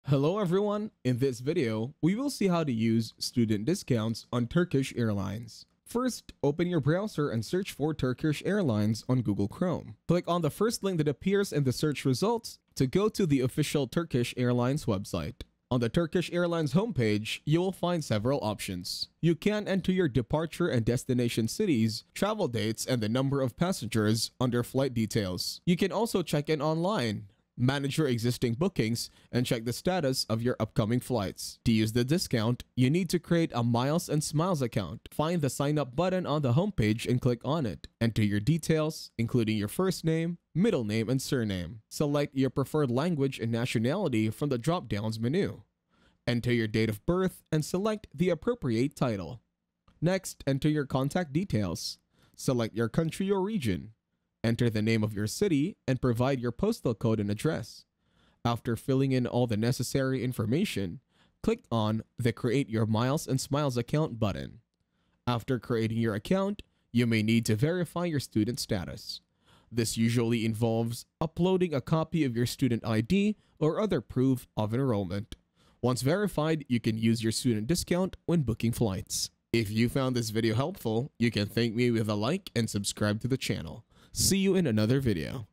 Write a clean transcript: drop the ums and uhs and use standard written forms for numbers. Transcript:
Hello everyone, in this video, we will see how to use student discounts on Turkish Airlines. First, open your browser and search for Turkish Airlines on Google Chrome. Click on the first link that appears in the search results to go to the official Turkish Airlines website. On the Turkish Airlines homepage, you will find several options. You can enter your departure and destination cities, travel dates, and the number of passengers under flight details. You can also check in online, manage your existing bookings, and check the status of your upcoming flights. To use the discount, you need to create a Miles and Smiles account. Find the sign up button on the homepage and click on it. Enter your details, including your first name, middle name, and surname. Select your preferred language and nationality from the drop-downs menu. Enter your date of birth and select the appropriate title. Next, enter your contact details. Select your country or region. Enter the name of your city and provide your postal code and address. After filling in all the necessary information, click on the Create Your Miles and Smiles account button. After creating your account, you may need to verify your student status. This usually involves uploading a copy of your student ID or other proof of enrollment. Once verified, you can use your student discount when booking flights. If you found this video helpful, you can thank me with a like and subscribe to the channel. See you in another video.